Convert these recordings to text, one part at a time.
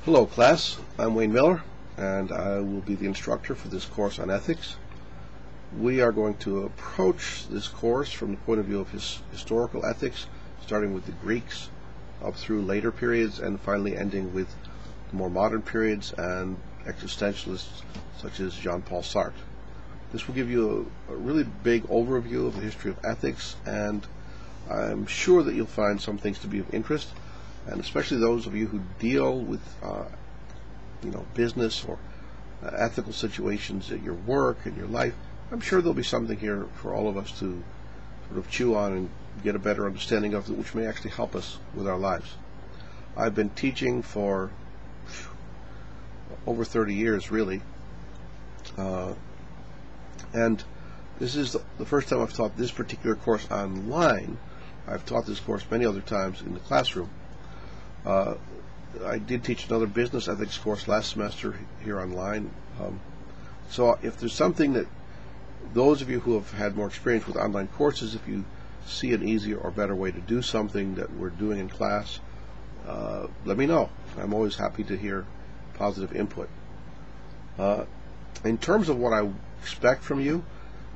Hello class, I'm Wayne Miller and I will be the instructor for this course on ethics. We are going to approach this course from the point of view of historical ethics, starting with the Greeks up through later periods and finally ending with the more modern periods and existentialists such as Jean-Paul Sartre. This will give you a really big overview of the history of ethics, and I'm sure that you'll find some things to be of interest, and especially those of you who deal with business or ethical situations at your work and your life. I'm sure there'll be something here for all of us to sort of chew on and get a better understanding of, which may actually help us with our lives. I've been teaching for over 30 years, really, and this is the first time I've taught this particular course online. I've taught this course many other times in the classroom. I did teach another business ethics course last semester here online. So if there's something that those of you who have had more experience with online courses, if you see an easier or better way to do something that we're doing in class, let me know. I'm always happy to hear positive input. In terms of what I expect from you,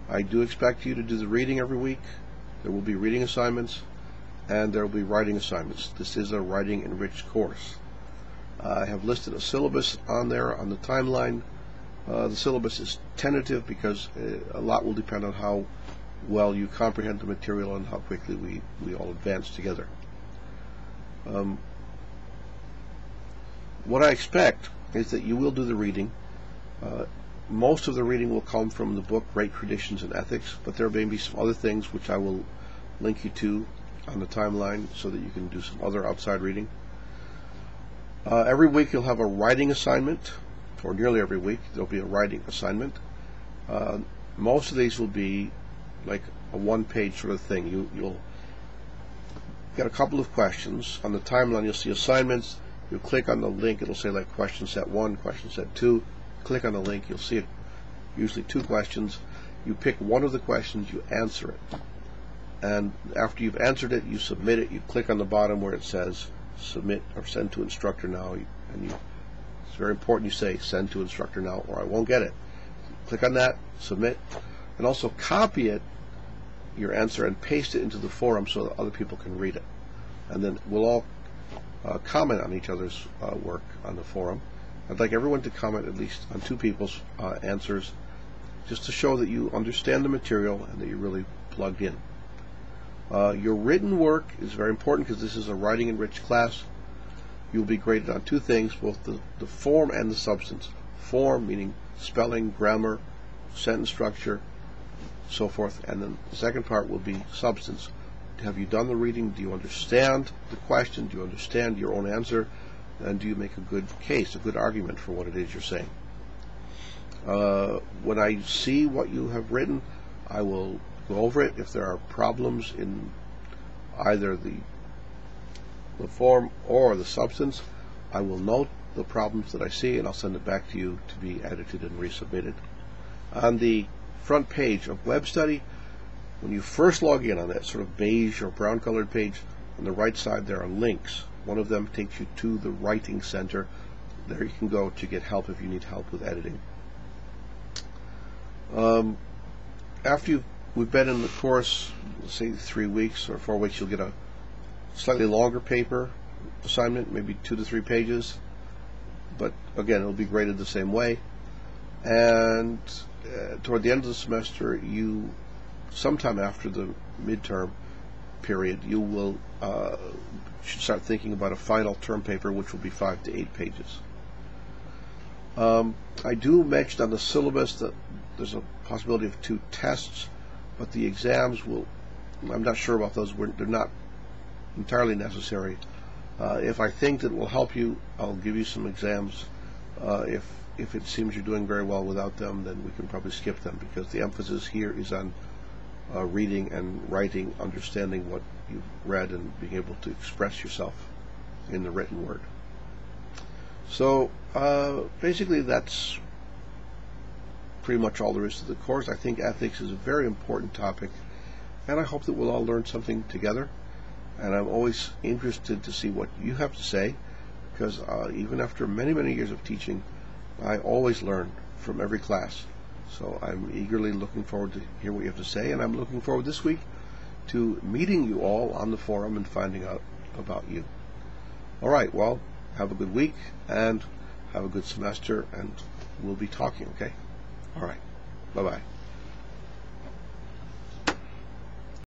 I do expect you to do the reading every week. There will be reading assignments and there will be writing assignments. This is a writing enriched course. I have listed a syllabus on there on the timeline. The syllabus is tentative because a lot will depend on how well you comprehend the material and how quickly we all advance together. What I expect is that you will do the reading. Most of the reading will come from the book Great Traditions in Ethics, but there may be some other things which I will link you to on the timeline so that you can do some other outside reading. Every week you'll have a writing assignment, or nearly every week there'll be a writing assignment. Most of these will be like a one-page sort of thing. You'll get a couple of questions. On the timeline you'll see assignments. You'll click on the link, it'll say like question set 1, question set 2. Click on the link, you'll see it, usually 2 questions. You pick one of the questions, you answer it. And after you've answered it, you submit it. You click on the bottom where it says submit or send to instructor now, and it's very important you say send to instructor now or I won't get it. Click on that, submit, and also copy it, your answer, and paste it into the forum so that other people can read it. And then we'll all comment on each other's work on the forum. I'd like everyone to comment at least on 2 people's answers, just to show that you understand the material and that you're really plugged in. Your written work is very important because this is a writing enriched class. You'll be graded on 2 things, both the form and the substance. Form meaning spelling, grammar, sentence structure, so forth, and then the second part will be substance. Have you done the reading? Do you understand the question? Do you understand your own answer? And do you make a good case, a good argument for what it is you're saying? When I see what you have written, I will go over it. If there are problems in either the form or the substance, I will note the problems that I see and I'll send it back to you to be edited and resubmitted. On the front page of Web Study, when you first log in on that sort of beige or brown colored page, on the right side there are links. One of them takes you to the Writing Center. There you can go to get help if you need help with editing. After we've been in the course, let's say 3 weeks or 4 weeks, you'll get a slightly longer paper assignment, maybe 2 to 3 pages, but again it'll be graded the same way. And toward the end of the semester, sometime after the midterm period, you will should start thinking about a final term paper, which will be 5 to 8 pages. I do mention on the syllabus that there's a possibility of 2 tests, but the exams I'm not sure about those. They're not entirely necessary. If I think that it will help you, I'll give you some exams. If it seems you're doing very well without them, then we can probably skip them, because the emphasis here is on reading and writing, understanding what you've read and being able to express yourself in the written word. So basically that's pretty much all there is to the course. I think ethics is a very important topic, and I hope that we'll all learn something together. And I'm always interested to see what you have to say. because even after many, many years of teaching, I always learn from every class. So I'm eagerly looking forward to hear what you have to say, and I'm looking forward this week to meeting you all on the forum and finding out about you. All right, well, have a good week and have a good semester, and we'll be talking, okay? All right, bye-bye.